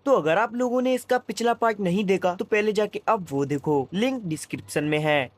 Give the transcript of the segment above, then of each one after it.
तो अगर आप लोगों ने इसका पिछला पार्ट नहीं देखा तो पहले जाके अब वो देखो, लिंक डिस्क्रिप्शन में है।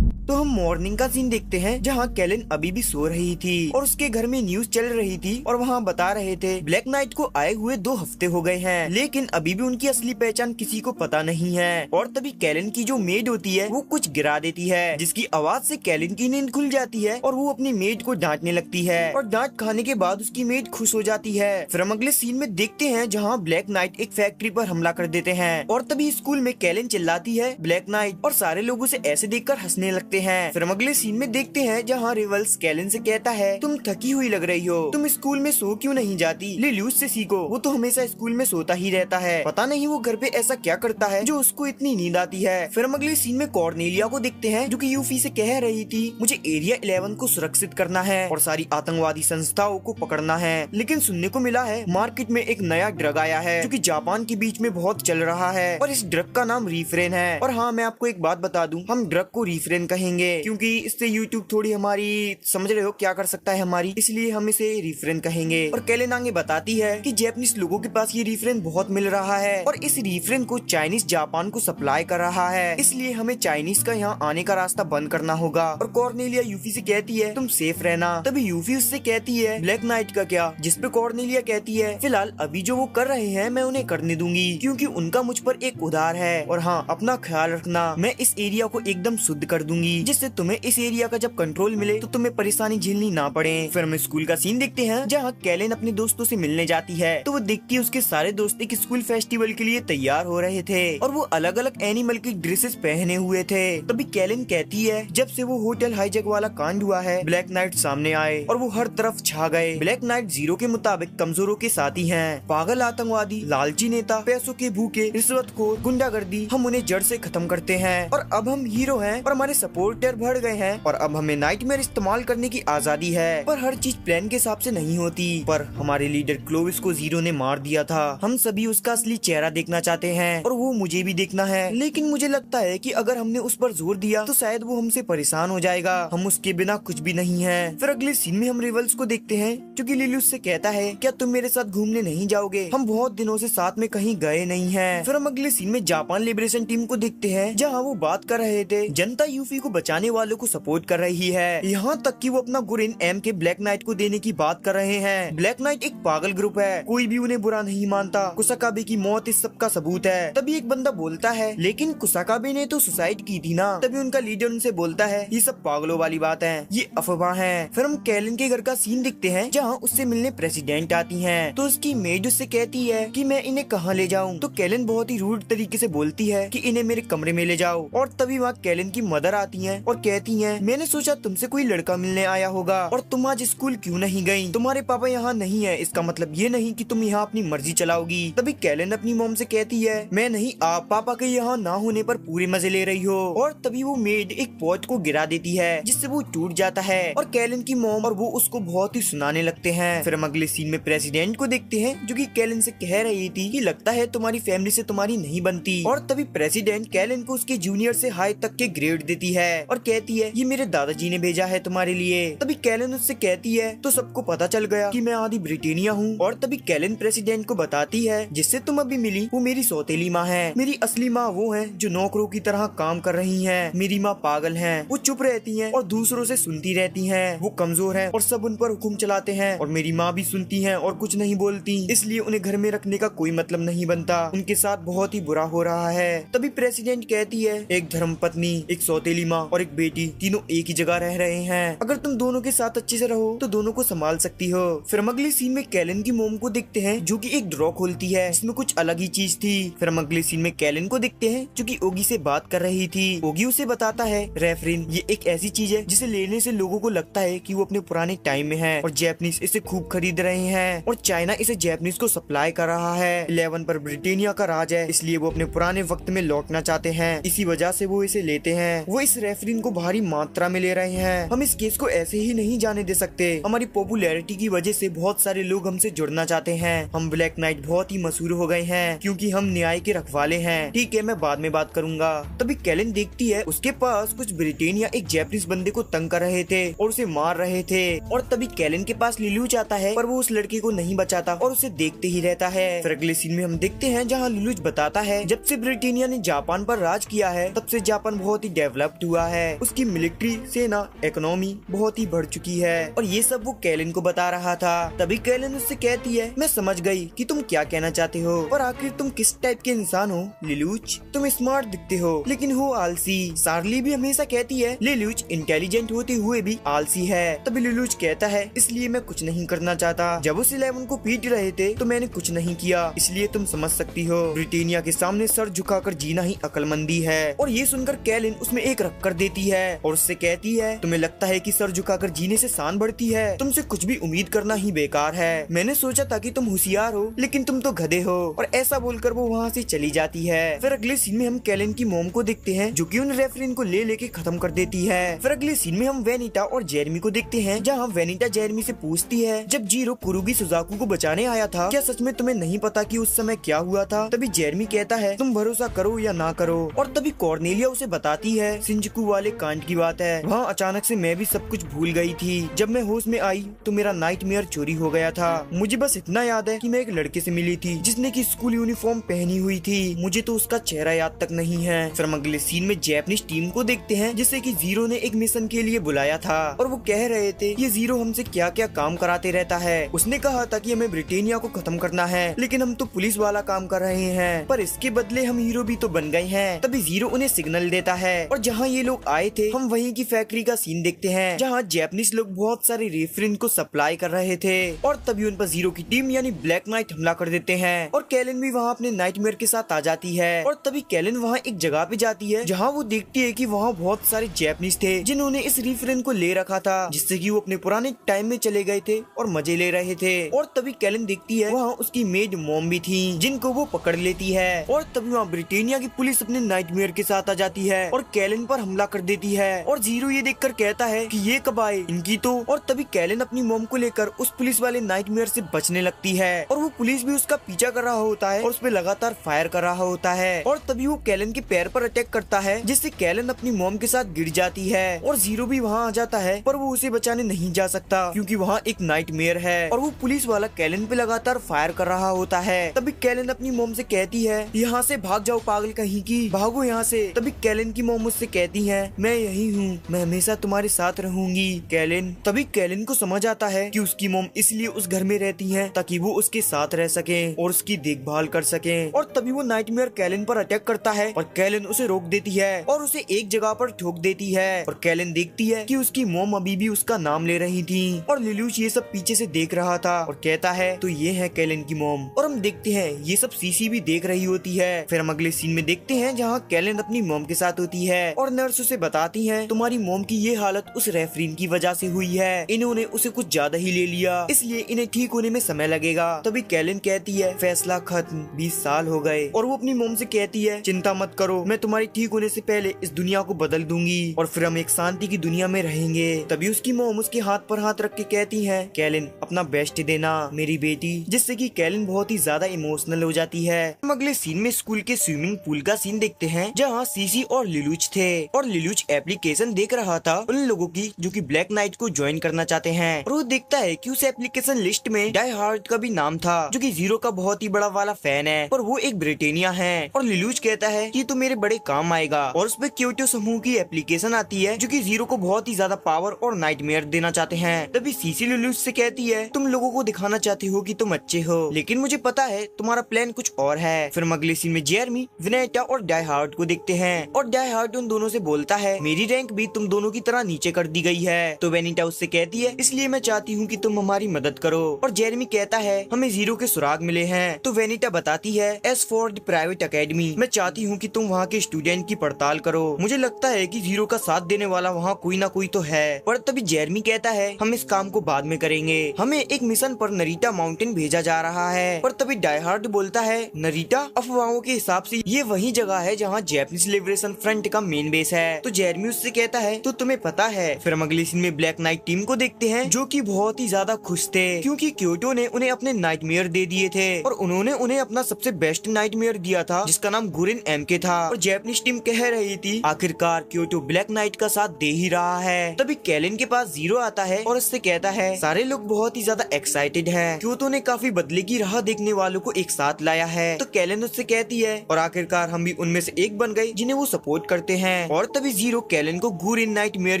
तो हम मॉर्निंग का सीन देखते हैं जहाँ कैलन अभी भी सो रही थी और उसके घर में न्यूज चल रही थी और वहाँ बता रहे थे ब्लैक नाइट को आए हुए 2 हफ्ते हो गए हैं, लेकिन अभी भी उनकी असली पहचान किसी को पता नहीं है। और तभी कैलन की जो मेड होती है वो कुछ गिरा देती है, जिसकी आवाज से कैलन की नींद खुल जाती है और वो अपनी मेड को डांटने लगती है और डांट खाने के बाद उसकी मेड खुश हो जाती है। फिर हम अगले सीन में देखते हैं जहाँ ब्लैक नाइट एक फैक्ट्री पर हमला कर देते हैं और तभी स्कूल में कैलन चिल्लाती है ब्लैक नाइट, और सारे लोग उसे ऐसे देखकर हंसने लगते हैं। फिर हम अगले सीन में देखते हैं जहाँ रिवल्स कैलन से कहता है तुम थकी हुई लग रही हो, तुम स्कूल में सो क्यों नहीं जाती, लिल्यूस से सीखो, वो तो हमेशा स्कूल में सोता ही रहता है, पता नहीं वो घर पे ऐसा क्या करता है जो उसको इतनी नींद आती है। फिर हम अगले सीन में कॉर्नेलिया को देखते हैं जो कि यूफी से कह रही थी मुझे एरिया 11 को सुरक्षित करना है और सारी आतंकवादी संस्थाओं को पकड़ना है, लेकिन सुनने को मिला है मार्केट में एक नया ड्रग आया है जो कि जापान के बीच में बहुत चल रहा है और इस ड्रग का नाम रीफ्रेन है। और हाँ, मैं आपको एक बात बता दूं, हम ड्रग को रीफ्रेन कहेंगे क्योंकि इससे यूट्यूब थोड़ी हमारी, समझ रहे हो क्या कर सकता है हमारी, इसलिए हम इसे रीफ्रेन कहेंगे। और कैलन आगे बताती है कि जापानीज लोगों के पास ये रीफ्रेन बहुत मिल रहा है और इस रीफ्रेन को चाइनीज जापान को सप्लाई कर रहा है, इसलिए हमें चाइनीज का यहाँ आने का रास्ता बंद करना होगा। और कॉर्नेलिया यूफी से कहती है तुम सेफ रहना, तभी यूफी उससे कहती है ब्लैक नाइट का क्या, जिसपे कॉर्नेलिया कहती है फिलहाल अभी जो वो कर रहे हैं मैं उन्हें करने दूंगी क्योंकि उनका मुझ पर एक उधार है, और हाँ अपना ख्याल रखना, मैं इस एरिया को एकदम शुद्ध कर दूंगी जिससे तुम्हें इस एरिया का जब कंट्रोल मिले तो तुम्हें परेशानी झेलनी ना पड़े। फिर हम स्कूल का सीन देखते हैं जहाँ कैलन अपने दोस्तों से मिलने जाती है तो वो देखती है उसके सारे दोस्त एक स्कूल फेस्टिवल के लिए तैयार हो रहे थे और वो अलग अलग एनिमल की ड्रेसेस पहने हुए थे। तभी कैलन कहती है जब से वो होटल हाईजैक वाला कांड हुआ है ब्लैक नाइट सामने आए और वो हर तरफ छा गए। ब्लैक नाइट जीरो के मुताबिक कमजोरों के साथी हैं, पागल आतंकवादी, लालची नेता, पैसों के भूखे, रिश्वतखोर, गुंडागर्दी, हम उन्हें जड़ से खत्म करते हैं और अब हम हीरो हैं और हमारे सपोर्टर बढ़ गए हैं और अब हमें नाइटमेयर इस्तेमाल करने की आजादी है, पर हर चीज प्लान के हिसाब से नहीं होती। पर हमारे लीडर क्लोविस को जीरो ने मार दिया था, हम सभी उसका असली चेहरा देखना चाहते हैं और वो मुझे भी देखना है, लेकिन मुझे लगता है कि अगर हमने उस पर जोर दिया तो शायद वो हमसे परेशान हो जाएगा, हम उसके बिना कुछ भी नहीं है। फिर अगले सीन में हम रिवल्स को देखते हैं जो कि लिल्यूस से कहता है क्या तुम मेरे साथ घूमने नहीं जाओगे, हम बहुत दिनों से साथ में कहीं गए नहीं है। फिर हम अगले सीन में जापान लिबरेशन टीम को देखते हैं जहाँ वो बात कर रहे थे जनता यूफी को बचाने वालों को सपोर्ट कर रही है, यहाँ तक कि वो अपना गुरिन एम के ब्लैक नाइट को देने की बात कर रहे हैं। ब्लैक नाइट एक पागल ग्रुप है, कोई भी उन्हें बुरा नहीं मानता, कुसाकाबे की मौत इस सब का सबूत है। तभी एक बंदा बोलता है लेकिन कुसाकाबे ने तो सुसाइड की थी ना, तभी उनका लीडर उनसे बोलता है ये सब पागलों वाली बात है, ये अफवाह है। फिर हम कैलन के घर का सीन दिखते हैं जहाँ उससे मिलने प्रेसिडेंट आती है तो उसकी मेड उससे कहती है कि मैं इन्हें कहाँ ले जाऊँ, तो कैलन बहुत ही रूड तरीके से बोलती है कि इन्हें मेरे कमरे में ले जाओ। और तभी वहाँ कैलन की मदर आती है और कहती है मैंने सोचा तुमसे कोई लड़का मिलने आया होगा और तुम आज स्कूल क्यों नहीं गई, तुम्हारे पापा यहाँ नहीं है, इसका मतलब ये नहीं कि तुम यहाँ अपनी मर्जी चलाओगी। तभी कैलन अपनी मॉम से कहती है मैं नहीं, आप पापा के यहाँ ना होने पर पूरे मजे ले रही हो। और तभी वो मेड एक पॉट को गिरा देती है जिससे वो टूट जाता है और कैलन की मॉम और वो उसको बहुत ही सुनाने लगते हैं। फिर हम अगले सीन में प्रेसिडेंट को देखते हैं जो कि कैलन से कह रही थी कि लगता है तुम्हारी फैमिली से तुम्हारी नहीं बनती, और तभी प्रेसिडेंट कैलन को उसके जूनियर से हाई तक के ग्रेड देती है और कहती है ये मेरे दादाजी ने भेजा है तुम्हारे लिए। तभी कैलन उससे कहती है तो सबको पता चल गया कि मैं आधी ब्रिटेनिया हूँ। और तभी कैलन प्रेसिडेंट को बताती है जिससे तुम अभी मिली वो मेरी सौतेली माँ है, मेरी असली माँ वो है जो नौकरों की तरह काम कर रही है, मेरी माँ पागल है, वो चुप रहती है और दूसरों से सुनती रहती है, वो कमजोर है और सब उन पर हुक्म चलाते हैं, और मेरी माँ भी सुनती है और कुछ नहीं बोलती, इसलिए उन्हें घर में रखने का कोई मतलब नहीं बनता, उनके साथ बहुत ही बुरा हो रहा है। तभी प्रेसिडेंट कहती है एक धर्मपत्नी, एक सौतेली माँ और एक बेटी तीनों एक ही जगह रह रहे हैं, अगर तुम दोनों के साथ अच्छे से रहो तो दोनों को संभाल सकती हो। फिर हम अगले सीन में कैलन की मोम को देखते हैं जो कि एक ड्रॉ खोलती है जिसमें कुछ अलग ही चीज थी। फिर हम अगले सीन में कैलन को देखते हैं जो कि ओगी से बात कर रही थी। ओगी उसे बताता है रेफरिन ये एक ऐसी चीज है जिसे लेने से लोगों को लगता है कि वो अपने पुराने टाइम में है और जैपनीज इसे खूब खरीद रहे हैं और चाइना इसे जैपनीज को सप्लाई कर रहा है। 11 पर ब्रिटेनिया का राज है, इसलिए वो अपने पुराने वक्त में लौटना चाहते हैं, इसी वजह से वो इसे लेते हैं। वो इस रेफरिन रेफरिन को भारी मात्रा में ले रहे हैं। हम इस केस को ऐसे ही नहीं जाने दे सकते। हमारी पॉपुलैरिटी की वजह से बहुत सारे लोग हमसे जुड़ना चाहते हैं। हम ब्लैक नाइट बहुत ही मशहूर हो गए हैं क्योंकि हम न्याय के रखवाले हैं। ठीक है, मैं बाद में बात करूंगा। तभी कैलन देखती है उसके पास कुछ ब्रिटेनिया एक जैपनीज बंदे को तंग कर रहे थे और उसे मार रहे थे। और तभी कैलन के पास लिलूच आता है, पर वो उस लड़के को नहीं बचाता और उसे देखते ही रहता है। फिर अगले सीन में हम देखते हैं जहाँ लिलूच बताता है जब से ब्रिटेनिया ने जापान पर राज किया है तब से जापान बहुत ही डेवलप्ड हुआ है। उसकी मिलिट्री, सेना, इकोनॉमी बहुत ही बढ़ चुकी है और ये सब वो कैलन को बता रहा था। तभी कैलन उससे कहती है, मैं समझ गई कि तुम क्या कहना चाहते हो, पर आखिर तुम किस टाइप के इंसान हो लिलूच? तुम स्मार्ट दिखते हो लेकिन हो आलसी। सार्ली भी हमेशा कहती है लिलूच इंटेलिजेंट होते हुए भी आलसी है। तभी लिलूच कहता है, इसलिए मैं कुछ नहीं करना चाहता। जब उस 11 को पीट रहे थे तो मैंने कुछ नहीं किया, इसलिए तुम समझ सकती हो ब्रिटेनिया के सामने सर झुकाकर जीना ही अक्लमंदी है। और ये सुनकर कैलिन उसमें एक रख कर देती है और उससे कहती है, तुम्हें लगता है कि सर झुकाकर जीने से शान बढ़ती है? तुमसे कुछ भी उम्मीद करना ही बेकार है। मैंने सोचा था कि तुम होशियार हो लेकिन तुम तो गधे हो। और ऐसा बोलकर वो वहाँ से चली जाती है। फिर अगले सीन में हम कैलिन की मॉम को देखते हैं जो कि उन रेफरिन को ले लेके खत्म कर देती है। फिर अगले सीन में हम वेनिटा और जेरमी को देखते हैं जहाँ वेनिटा जेरमी से पूछती है, जब जीरो कुरुगी सुजाकू को बचाने आया था क्या सच में तुम्हें नहीं पता कि उस समय क्या हुआ था? तभी जेरमी कहता है, तुम भरोसा करो या ना करो। और तभी कॉर्नेलिया उसे बताती है शिंजुकू वाले कांड की बात है। वहाँ अचानक से मैं भी सब कुछ भूल गई थी। जब मैं होश में आई तो मेरा नाइटमेयर चोरी हो गया था। मुझे बस इतना याद है कि मैं एक लड़के से मिली थी जिसने की स्कूल यूनिफॉर्म पहनी हुई थी। मुझे तो उसका चेहरा याद तक नहीं है। फिर हम अगले सीन में जैपनीज टीम को देखते हैं जिसे कि जीरो ने एक मिशन के लिए बुलाया था और वो कह रहे थे ये जीरो हमसे क्या क्या काम कराते रहता है। उसने कहा था कि हमें ब्रिटेनिया को खत्म करना है लेकिन हम तो पुलिस वाला काम कर रहे हैं, पर इसके बदले हम हीरो भी तो बन गए हैं। तभी जीरो उन्हें सिग्नल देता है और जहाँ ये लोग आए थे हम वहीं की फैक्ट्री का सीन देखते हैं जहाँ जैपनीज लोग बहुत सारे रेफरिन को सप्लाई कर रहे थे। और तभी उन पर जीरो की टीम यानी ब्लैक नाइट हमला कर देते हैं और कैलिन भी वहाँ अपने नाइटमेयर के साथ आ जाती है। और तभी कैलिन वहाँ एक जगह पे जाती है जहाँ वो देखती है कि वहाँ बहुत सारे जैपनीज थे जिन्होंने इस रेफरिन को ले रखा था जिससे कि वो अपने पुराने टाइम में चले गए थे और मजे ले रहे थे। और तभी कैलिन देखती है वहाँ उसकी मेड मॉम भी थी जिनको वो पकड़ लेती है। और तभी वहाँ ब्रिटेनिया की पुलिस अपने नाइटमेयर के साथ आ जाती है और कैलिन पर हमला कर देती है। और जीरो ये देखकर कहता है कि ये कब आए इनकी तो। और तभी कैलिन अपनी मॉम को लेकर उस पुलिस वाले नाइटमेयर से बचने लगती है और वो पुलिस भी उसका पीछा कर रहा होता है और उस पर लगातार फायर कर रहा होता है। और तभी वो कैलिन के पैर पर अटैक करता है जिससे कैलिन अपनी मॉम के साथ गिर जाती है और जीरो भी वहाँ आ जाता है, पर वो उसे बचाने नहीं जा सकता क्योंकि वहाँ एक नाइटमेयर है और वो पुलिस वाला कैलिन पे लगातार फायर कर रहा होता है। तभी कैलिन अपनी मॉम से कहती है, यहाँ से भाग जाओ पागल कहीं की, भागो यहाँ से। तभी कैलिन की मॉम उससे कहती है, मैं यही हूँ, मैं हमेशा तुम्हारे साथ रहूंगी कैलिन। तभी कैलिन को समझ आता है कि उसकी मॉम इसलिए उस घर में रहती है ताकि वो उसके साथ रह सके और उसकी देखभाल कर सके। और तभी वो नाइटमेयर कैलिन पर अटैक करता है और कैलिन उसे रोक देती है और उसे एक जगह पर ठोक देती है। और कैलिन देखती है कि उसकी मॉम अभी भी उसका नाम ले रही थी और लिलूच ये सब पीछे से देख रहा था और कहता है तो ये है कैलिन की मॉम। और हम देखते हैं ये सब सीसी भी देख रही होती है। फिर हम अगले सीन में देखते हैं जहाँ कैलिन अपनी मॉम के साथ होती है और नर्स उसे बताती है तुम्हारी मॉम की ये हालत उस रेफरीन की वजह से हुई है, इन्होंने उसे कुछ ज्यादा ही ले लिया इसलिए इन्हें ठीक होने में समय लगेगा। तभी कैलिन कहती है फैसला खत्म, 20 साल हो गए। और वो अपनी मॉम से कहती है चिंता मत करो, मैं तुम्हारी ठीक होने से पहले इस दुनिया को बदल दूंगी और फिर हम एक शांति की दुनिया में रहेंगे। तभी उसकी मॉम उसके हाथ पर हाथ रख के कहती है कैलिन अपना बेस्ट देना मेरी बेटी, जिससे कि कैलिन बहुत ही ज्यादा इमोशनल हो जाती है। हम अगले सीन में स्कूल के स्विमिंग पूल का सीन देखते हैं जहाँ सीसी और लिलूच थे और लिलूच एप्लीकेशन देख रहा था उन लोगों की जो कि ब्लैक नाइट को ज्वाइन करना चाहते हैं और वो देखता है कि उस एप्लीकेशन लिस्ट में डाई हार्ड का भी नाम था जो कि जीरो का बहुत ही बड़ा वाला फैन है और वो एक ब्रिटेनिया है। और लिलूच कहता है कि तो मेरे बड़े काम आएगा और उस पे क्योटो समूह की एप्लीकेशन आती है जो कि जीरो को बहुत ही ज्यादा पावर और नाइटमेयर देना चाहते हैं। तभी सीसी लिलूच से कहती है तुम लोगों को दिखाना चाहते हो कि तुम अच्छे हो लेकिन मुझे पता है तुम्हारा प्लान कुछ और है। फिर अगले सीन में जेरमी, विनेटा और डाई हार्ड को देखते हैं और डाई हार्ड उन दोनों से बोलता है मेरी रैंक भी तुम दोनों की तरह नीचे कर दी गई है। तो वेनिटा उससे कहती है इसलिए मैं चाहती हूँ कि तुम हमारी मदद करो। और जेरमी कहता है हमें जीरो के सुराग मिले हैं। तो वेनिटा बताती है S for the private academy, मैं चाहती हूँ कि तुम वहाँ के स्टूडेंट की पड़ताल करो। मुझे लगता है कि जीरो का साथ देने वाला वहाँ कोई ना कोई तो है। पर तभी जेरमी कहता है हम इस काम को बाद में करेंगे, हमें एक मिशन पर नरीटा माउंटेन भेजा जा रहा है। पर तभी डाई हार्ड बोलता है नरीटा, अफवाहों के हिसाब से ये वही जगह है जहाँ जैपनीज लिबरेशन फ्रंट का मेन बेस है तो जेरेमी उससे कहता है तो तुम्हें पता है। फिर हम अगले सीन में ब्लैक नाइट टीम को देखते हैं जो कि बहुत ही ज्यादा खुश थे क्योंकि क्योटो ने उन्हें अपने नाइटमेयर दे दिए थे और उन्होंने उन्हें अपना सबसे बेस्ट नाइटमेयर दिया था जिसका नाम गुरिन MK था। और जैपनीज टीम कह रही थी आखिरकार क्योटो ब्लैक नाइट का साथ दे ही रहा है। तभी कैलन के पास जीरो आता है और उससे कहता है सारे लोग बहुत ही ज्यादा एक्साइटेड है, क्योटो ने काफी बदले की राह देखने वालों को एक साथ लाया है। तो कैलन उससे कहती है और आखिरकार हम भी उनमें से एक बन गए जिन्हें वो सपोर्ट करते हैं। और तभी जीरो कैलन को गुरिन नाइटमेयर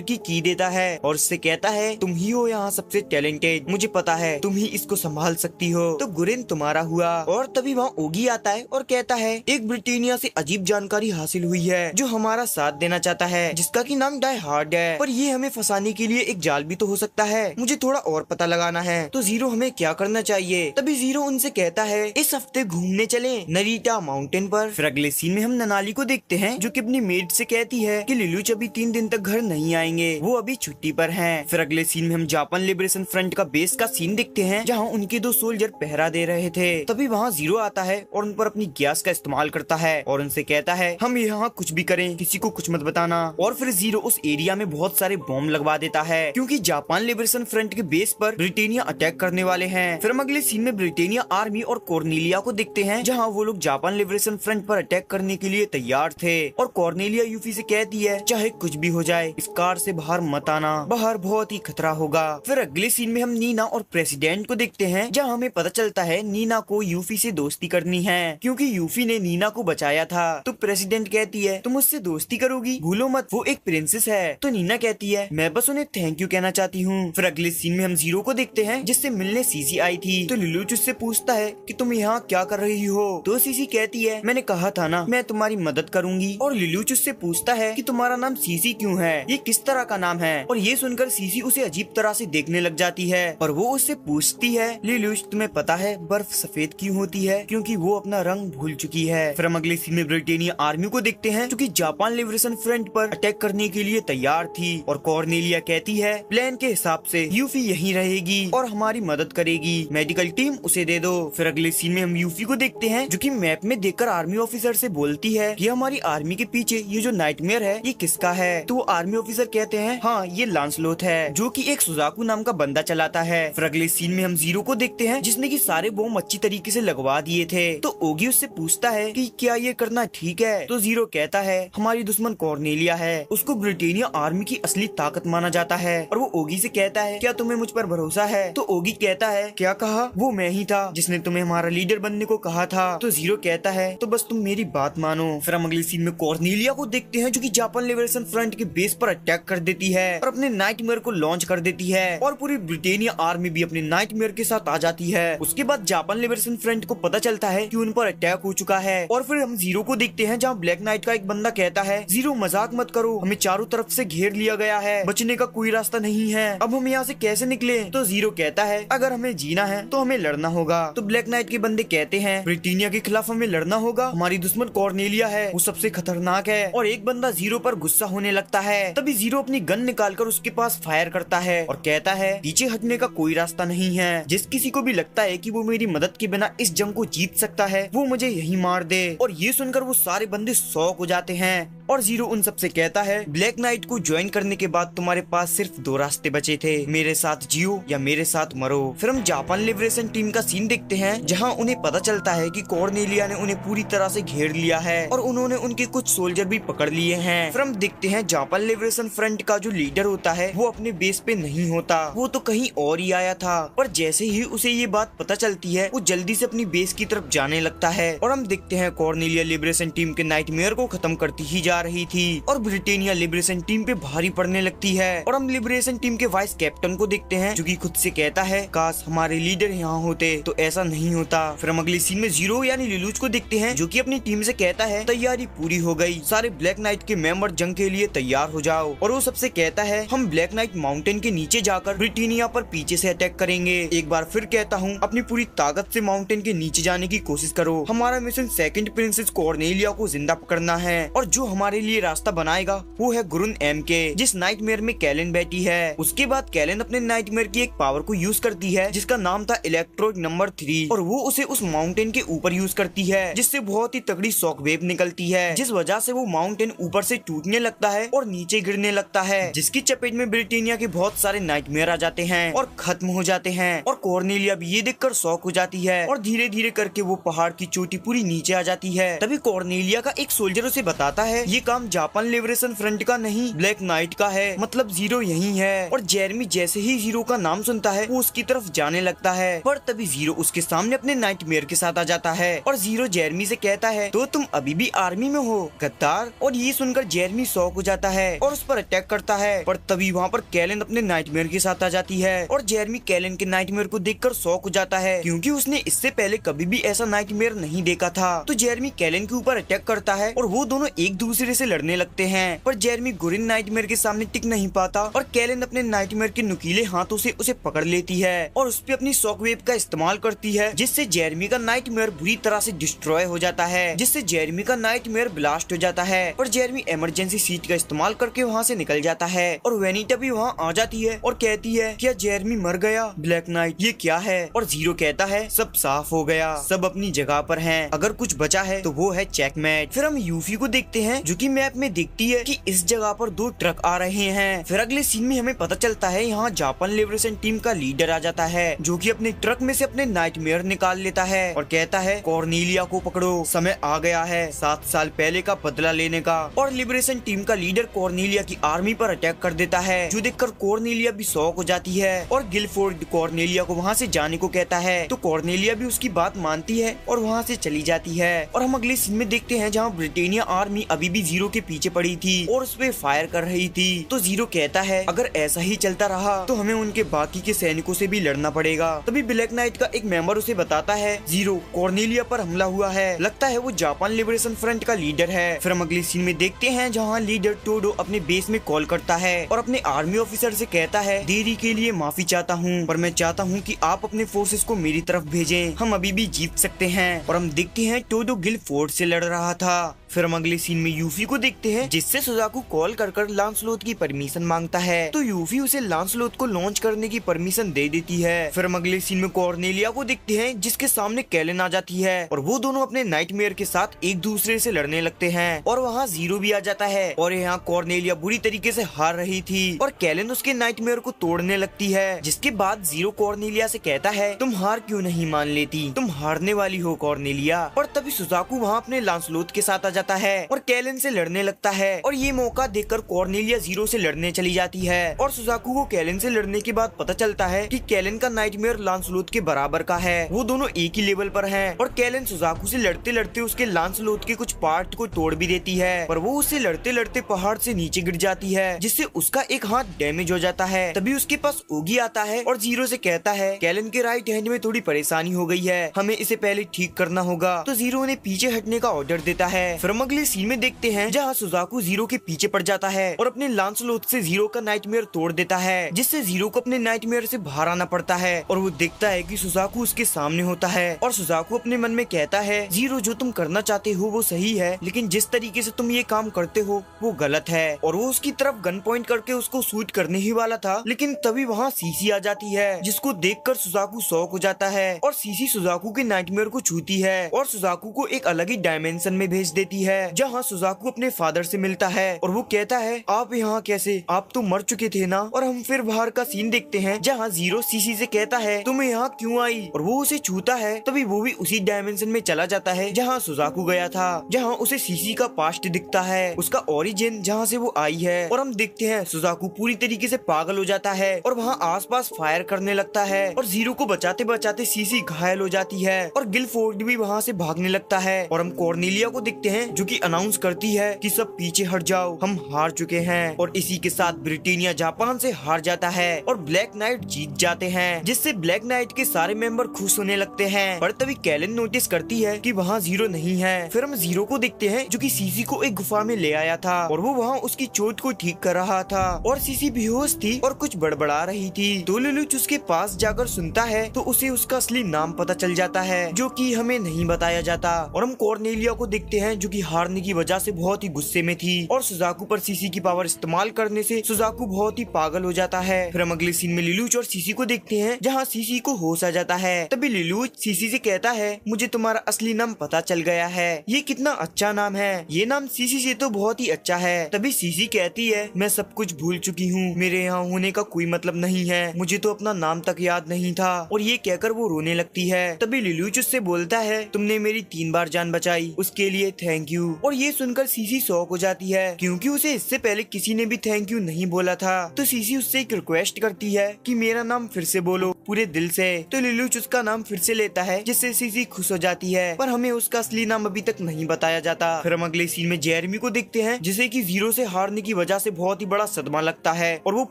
की देता है और उससे कहता है तुम ही हो यहाँ सबसे टैलेंटेड, मुझे पता है तुम ही इसको संभाल सकती हो, तो गुरिन तुम्हारा हुआ। और तभी वहाँ ओगी आता है और कहता है एक ब्रिटेनिया से अजीब जानकारी हासिल हुई है जो हमारा साथ देना चाहता है जिसका की नाम डाई हार्ड है, पर ये हमें फंसाने के लिए एक जाल भी तो हो सकता है, मुझे थोड़ा और पता लगाना है। तो जीरो हमें क्या करना चाहिए? तभी जीरो उनसे कहता है इस हफ्ते घूमने चले नरीटा माउंटेन पर। फिर अगले सीन में हम ननाली को देखते हैं जो कि अपनी मेड से कहती है कि लिलुच अभी 3 दिन तक घर नहीं आएंगे, वो अभी छुट्टी पर हैं। फिर अगले सीन में हम जापान लिबरेशन फ्रंट का बेस का सीन देखते हैं जहाँ उनके 2 सोल्जर पहरा दे रहे थे। तभी वहाँ जीरो आता है और उन पर अपनी गैस का इस्तेमाल करता है और उनसे कहता है हम यहाँ कुछ भी करें किसी को कुछ मत बताना। और फिर जीरो उस एरिया में बहुत सारे बॉम्ब लगवा देता है क्योंकि जापान लिबरेशन फ्रंट के बेस पर ब्रिटेनिया अटैक करने वाले हैं। फिर हम अगले सीन में ब्रिटेनिया आर्मी और कॉर्नेलिया को देखते हैं जहाँ वो लोग जापान लिबरेशन फ्रंट पर अटैक करने के लिए तैयार थे। और कॉर्नेलिया यूफी से कहती है चाहे कुछ भी हो जाए इस कार से बाहर मत आना, बाहर बहुत ही खतरा होगा। फिर अगले सीन में हम नीना और प्रेसिडेंट को देखते हैं जहाँ हमें पता चलता है नीना को यूफी से दोस्ती करनी है क्योंकि यूफी ने नीना को बचाया था। तो प्रेसिडेंट कहती है तुम उससे दोस्ती करोगी, भूलो मत वो एक प्रिंसेस है। तो नीना कहती है मैं बस उन्हें थैंक यू कहना चाहती हूँ। फिर अगले सीन में हम जीरो को देखते हैं जिससे मिलने सीसी आई थी। तो लिलुच उससे पूछता है कि तुम यहाँ क्या कर रही हो? तो सीसी कहती है मैंने कहा था ना मैं तुम्हारी मदद करूंगी। और लिलुच उससे पूछता है कि तुम्हारा नाम सीसी क्यों है, ये किस तरह का नाम है? और ये सुनकर सीसी उसे अजीब तरह से देखने लग जाती है और वो उससे पूछती है लिलुच तुम्हें पता है बर्फ सफेद क्यों होती है? क्योंकि वो अपना रंग भूल चुकी है। फिर हम अगले सीन में ब्रिटेनिया आर्मी को देखते हैं जो कि जापान लिबरेशन फ्रंट पर अटैक करने के लिए तैयार थी। और कॉर्नेलिया कहती है प्लान के हिसाब से यूफी यहीं रहेगी और हमारी मदद करेगी, मेडिकल टीम उसे दे दो। फिर अगले सीन में हम यूफी को देखते हैं जो कि मैप में देखकर आर्मी ऑफिसर से बोलती है कि हमारी आर्मी के पीछे ये जो नाइटमेयर है ये किसका है? तो वो आर्मी ऑफिसर कहते हैं हाँ ये लांसलोथ है जो कि एक सुजाकू नाम का बंदा चलाता है। फिर अगले सीन में हम जीरो को देखते हैं जिसने की सारे बॉम्ब अच्छी तरीके से लगवा दिए थे। तो ओगी उससे पूछता है कि क्या ये करना ठीक है? तो जीरो कहता है हमारी दुश्मन कॉर्नेलिया है, उसको ब्रिटेनिया आर्मी की असली ताकत माना जाता है। और वो ओगी से कहता है क्या तुम्हें मुझ पर भरोसा है? तो ओगी कहता है क्या कहा? वो मैं ही था जिसने तुम्हें हमारा लीडर बनने को कहा था। तो जीरो कहता है तो बस तुम मेरी बात मानो। फिर हम अगले सीन में कॉर्नेलिया को देखते हैं जो कि जापान लिबरेशन फ्रंट के बेस पर अटैक कर देती है और अपने नाइटमेयर को लॉन्च कर देती है और पूरी ब्रिटेनिया आर्मी भी अपने नाइटमेयर के साथ आ जाती है। उसके बाद जापान लिबरेशन फ्रंट को पता चलता है कि उन पर अटैक हो चुका है। और फिर हम जीरो को देखते हैं जहाँ ब्लैक नाइट का एक बंदा कहता है जीरो मजाक मत करो, हमें चारों तरफ से घेर लिया गया है, बचने का कोई रास्ता नहीं है, अब हम यहाँ से कैसे निकले? तो जीरो कहता है अगर हमें जीना है तो हमें लड़ना होगा। तो ब्लैक नाइट के बंदे कहते हैं ब्रिटेनिया के खिलाफ हमें लड़ना होगा, हमारी दुश्मन कॉर्नेलिया है वो सबसे खतरनाक है। और एक बंदा जीरो पर गुस्सा होने लगता है। तभी जीरो अपनी गन निकालकर उसके पास फायर करता है और कहता है पीछे हटने का कोई रास्ता नहीं है, जिस किसी को भी लगता है कि वो मेरी मदद के बिना इस जंग को जीत सकता है वो मुझे यही मार दे। और ये सुनकर वो सारे बंदे शॉक हो जाते हैं। और जीरो उन सबसे कहता है ब्लैक नाइट को ज्वाइन करने के बाद तुम्हारे पास सिर्फ 2 रास्ते बचे थे, मेरे साथ जियो या मेरे साथ मरो। फिर हम जापान लिबरेशन टीम का सीन देखते हैं जहां उन्हें पता चलता है कि कॉर्नेलिया ने उन्हें पूरी तरह से घेर लिया है और उन्होंने उनके कुछ सोल्जर भी पकड़ लिए हैं। फिर हम देखते हैं जापान लिबरेशन फ्रंट का जो लीडर होता है वो अपने बेस पे नहीं होता, वो तो कहीं और ही आया था। पर जैसे ही उसे ये बात पता चलती है वो जल्दी से अपनी बेस की तरफ जाने लगता है। और हम देखते हैं कॉर्नेलिया लिबरेशन टीम के नाइटमेयर को खत्म करती ही जा रही थी और ब्रिटेनिया लिबरेशन टीम पे भारी पड़ने लगती है। और हम लिबरेशन टीम के वाइस कैप्टन को देखते हैं जो कि खुद से कहता है काश हमारे लीडर यहाँ होते तो ऐसा नहीं होता। फिर हम अगले सीन में जीरो यानी लिलुच को देखते हैं जो कि अपनी टीम से कहता है तैयारी पूरी हो गई, सारे ब्लैक नाइट के मेंबर जंग के लिए तैयार हो जाओ। और वो सबसे कहता है हम ब्लैक नाइट माउंटेन के नीचे जाकर ब्रिटेनिया पर पीछे से अटैक करेंगे। एक बार फिर कहता हूँ अपनी पूरी ताकत से माउंटेन के नीचे जाने की कोशिश करो, हमारा मिशन सेकंड प्रिंसेस कॉर्नेलिया को जिंदा पकड़ना है और जो हमारे हमारे लिए रास्ता बनाएगा वो है गुरुन एम के, जिस नाइटमेयर में कैलन बैठी है। उसके बाद कैलन अपने नाइटमेयर की एक पावर को यूज करती है जिसका नाम था इलेक्ट्रो नंबर 3, और वो उसे उस माउंटेन के ऊपर यूज करती है, जिससे बहुत ही तगड़ी शॉक वेव निकलती है, जिस वजह से वो माउंटेन ऊपर से टूटने लगता है और नीचे गिरने लगता है, जिसकी चपेट में ब्रिटेनिया के बहुत सारे नाइटमेयर आ जाते हैं और खत्म हो जाते हैं। और कॉर्नेलिया भी ये देखकर शॉक हो जाती है और धीरे धीरे करके वो पहाड़ की चोटी पूरी नीचे आ जाती है। तभी कॉर्नेलिया का एक सोल्जर उसे बताता है ये काम जापान लिबरेशन फ्रंट का नहीं, ब्लैक नाइट का है, मतलब जीरो यही है। और जेरमी जैसे ही जीरो का नाम सुनता है वो उसकी तरफ जाने लगता है, पर तभी जीरो उसके सामने अपने नाइटमेयर के साथ आ जाता है और जीरो जेरमी से कहता है तो तुम अभी भी आर्मी में हो गद्दार। और ये सुनकर जेरमी शॉक हो जाता है और उस पर अटैक करता है, पर तभी वहाँ पर कैलन अपने नाइटमेयर के साथ आ जाती है और जेरमी कैलन के नाइटमेयर को देखकर शॉक हो जाता है, क्योंकि उसने इससे पहले कभी भी ऐसा नाइटमेयर नहीं देखा था। तो जेरमी कैलन के ऊपर अटैक करता है और वो दोनों एक दूसरे से लड़ने लगते हैं, पर जेरमी गुरिन नाइटमेयर के सामने टिक नहीं पाता और कैलन अपने नाइटमेयर के नुकीले हाथों से उसे पकड़ लेती है और उस पे अपनी शॉक वेव का इस्तेमाल करती है, जिससे जेरमी का नाइटमेयर बुरी तरह से डिस्ट्रॉय हो जाता है, जिससे जेरमी का नाइटमेयर ब्लास्ट हो जाता है और जेरमी इमरजेंसी सीट का इस्तेमाल करके वहाँ से निकल जाता है। और वेनिटा भी वहाँ आ जाती है और कहती है क्या जेरमी मर गया? ब्लैक नाइट ये क्या है? और जीरो कहता है सब साफ हो गया, सब अपनी जगह पर हैं, अगर कुछ बचा है तो वो है चेकमेट। फिर हम यूफी को देखते हैं जो कि मैप में देखती है कि इस जगह पर 2 ट्रक आ रहे हैं। फिर अगले सीन में हमें पता चलता है यहाँ जापान लिबरेशन टीम का लीडर आ जाता है जो कि अपने ट्रक में से अपने नाइटमेयर निकाल लेता है और कहता है कॉर्नेलिया को पकड़ो, समय आ गया है 7 साल पहले का बदला लेने का। और लिबरेशन टीम का लीडर कॉर्नेलिया की आर्मी पर अटैक कर देता है, जो देखकर कॉर्नेलिया भी शॉक हो जाती है और गिलफोर्ड कॉर्नेलिया को वहाँ से जाने को कहता है, तो कॉर्नेलिया भी उसकी बात मानती है और वहाँ से चली जाती है। और हम अगले सीन में देखते हैं जहाँ ब्रिटेनिया आर्मी अभी भी जीरो के पीछे पड़ी थी और उस पे फायर कर रही थी। तो जीरो कहता है अगर ऐसा ही चलता रहा तो हमें उनके बाकी के सैनिकों से भी लड़ना पड़ेगा। तभी ब्लैक नाइट का एक मेंबर उसे बताता है जीरो कॉर्नेलिया पर हमला हुआ है, लगता है वो जापान लिबरेशन फ्रंट का लीडर है। फिर हम अगले सीन में देखते हैं जहाँ लीडर टोडो अपने बेस में कॉल करता है और अपने आर्मी ऑफिसर से कहता है देरी के लिए माफी चाहता हूँ, पर मैं चाहता हूँ कि आप अपने फोर्सेस को मेरी तरफ भेजें, हम अभी भी जीत सकते हैं। और हम देखते हैं टोडो गिलफोर्ड से लड़ रहा था। फिर हम अगले सीन में यूफी को देखते हैं जिससे सुजाकू कॉल कर लांसलोट की परमिशन मांगता है, तो यूफी उसे लांसलोट को लॉन्च करने की परमिशन दे देती है। फिर हम अगले सीन में कॉर्नेलिया को देखते हैं जिसके सामने कैलन आ जाती है और वो दोनों अपने नाइटमेयर के साथ एक दूसरे से लड़ने लगते हैं और वहाँ जीरो भी आ जाता है और यहाँ कॉर्नेलिया बुरी तरीके से हार रही थी और कैलन उसके नाइटमेयर को तोड़ने लगती है, जिसके बाद जीरो कॉर्नेलिया से कहता है तुम हार क्यों नहीं मान लेती, तुम हारने वाली हो कॉर्नेलिया। और तभी सुजाकू वहाँ अपने लांसलोट के साथ जाता है और कैलन से लड़ने लगता है और ये मौका देखकर कॉर्नेलिया जीरो से लड़ने चली जाती है और सुजाकू को कैलन से लड़ने के बाद पता चलता है कि कैलन का नाइटमेयर लांसलोट के बराबर का है, वो दोनों एक ही लेवल पर हैं और कैलन सुजाकू से लड़ते लड़ते उसके लांसलोट के कुछ पार्ट को तोड़ भी देती है, पर वो उससे लड़ते लड़ते पहाड़ से नीचे गिर जाती है जिससे उसका एक हाथ डैमेज हो जाता है। तभी उसके पास ओगी आता है और जीरो से कहता है कैलन के राइट हैंड में थोड़ी परेशानी हो गई है, हमें इसे पहले ठीक करना होगा। तो जीरो ने पीछे हटने का ऑर्डर देता है। फिर हम अगले सीन में देखते हैं जहाँ सुजाकू जीरो के पीछे पड़ जाता है और अपने लांसलोट से जीरो का नाइटमेयर तोड़ देता है, जिससे जीरो को अपने नाइटमेयर से बाहर आना पड़ता है और वो देखता है कि सुजाकू उसके सामने होता है और सुजाकू अपने मन में कहता है जीरो जो तुम करना चाहते हो वो सही है, लेकिन जिस तरीके से तुम ये काम करते हो वो गलत है। और वो उसकी तरफ गन पॉइंट करके उसको शूट करने ही वाला था, लेकिन तभी वहाँ सीसी आ जाती है जिसको देखकर सुजाकू शॉक हो जाता है और सीसी सुजाकू के नाइटमेयर को छूती है और सुजाकू को एक अलग ही डायमेंशन में भेज देती है जहाँ सुजाकू अपने फादर से मिलता है और वो कहता है आप यहाँ कैसे, आप तो मर चुके थे ना। और हम फिर बाहर का सीन देखते हैं जहाँ जीरो सीसी से कहता है तुम यहाँ क्यों आई, और वो उसे छूता है। तभी वो भी उसी डायमेंशन में चला जाता है जहाँ सुजाकू गया था, जहाँ उसे सीसी का पास्ट दिखता है, उसका ओरिजिन जहाँ से वो आई है। और हम देखते हैं सुजाकू पूरी तरीके से पागल हो जाता है और वहाँ आसपास फायर करने लगता है और जीरो को बचाते बचाते सीसी घायल हो जाती है और गिलफोर्ड भी वहाँ से भागने लगता है। और हम कॉर्नेलिया को देखते हैं जो कि अनाउंस करती है कि सब पीछे हट जाओ, हम हार चुके हैं। और इसी के साथ ब्रिटेनिया जापान से हार जाता है और ब्लैक नाइट जीत जाते हैं, जिससे ब्लैक नाइट के सारे मेंबर खुश होने लगते हैं। पर तभी कैलन नोटिस करती है कि वहाँ जीरो नहीं है। फिर हम जीरो को देखते हैं जो कि सीसी को एक गुफा में ले आया था और वो वहाँ उसकी चोट को ठीक कर रहा था और सीसी बेहोश थी और कुछ बड़बड़ा रही थी। तो लुलुच उसके पास जाकर सुनता है तो उसे उसका असली नाम पता चल जाता है जो कि हमें नहीं बताया जाता। और हम कॉर्नेलिया को देखते हैं जो कि कि हारने की वजह से बहुत ही गुस्से में थी और सुजाकू पर सीसी की पावर इस्तेमाल करने से सुजाकू बहुत ही पागल हो जाता है। फिर हम अगले सीन में लिलुच और सीसी को देखते हैं जहाँ सीसी को होश आ जाता है। तभी लिलुच सीसी से कहता है मुझे तुम्हारा असली नाम पता चल गया है, ये कितना अच्छा नाम है, ये नाम सीसी से तो बहुत ही अच्छा है। तभी सीसी कहती है मैं सब कुछ भूल चुकी हूँ, मेरे यहाँ होने का कोई मतलब नहीं है, मुझे तो अपना नाम तक याद नहीं था। और ये कहकर वो रोने लगती है। तभी लिलुच उससे बोलता है तुमने मेरी 3 बार जान बचाई, उसके लिए थैंक यू। और ये सुनकर सीसी शॉक हो जाती है क्योंकि उसे इससे पहले किसी ने भी थैंक यू नहीं बोला था। तो सीसी उससे एक रिक्वेस्ट करती है कि मेरा नाम फिर से बोलो पूरे दिल से। तो लिलुच उसका नाम फिर से लेता है जिससे सीसी खुश हो जाती है, पर हमें उसका असली नाम अभी तक नहीं बताया जाता। फिर हम अगले सीन में जेरेमी को देखते हैं जिसे कि जीरो से हारने की वजह से बहुत ही बड़ा सदमा लगता है और वो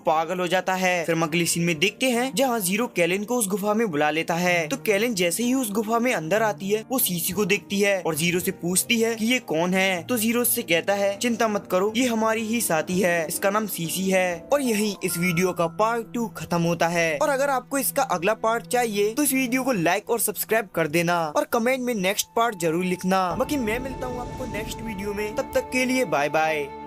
पागल हो जाता है। फिर हम अगले सीन में देखते हैं जहाँ जीरो कैलिन को उस गुफा में बुला लेता है। तो कैलिन जैसे ही उस गुफा में अंदर आती है वो सीसी को देखती है और जीरो से पूछती है कि ये कौन है। तो जीरो से कहता है चिंता मत करो, ये हमारी ही साथी है, इसका नाम सीसी है। और यही इस वीडियो का पार्ट 2 खत्म होता है। और अगर आपको इसका अगला पार्ट चाहिए तो इस वीडियो को लाइक और सब्सक्राइब कर देना और कमेंट में नेक्स्ट पार्ट जरूर लिखना। बाकी मैं मिलता हूँ आपको नेक्स्ट वीडियो में, तब तक के लिए बाय बाय।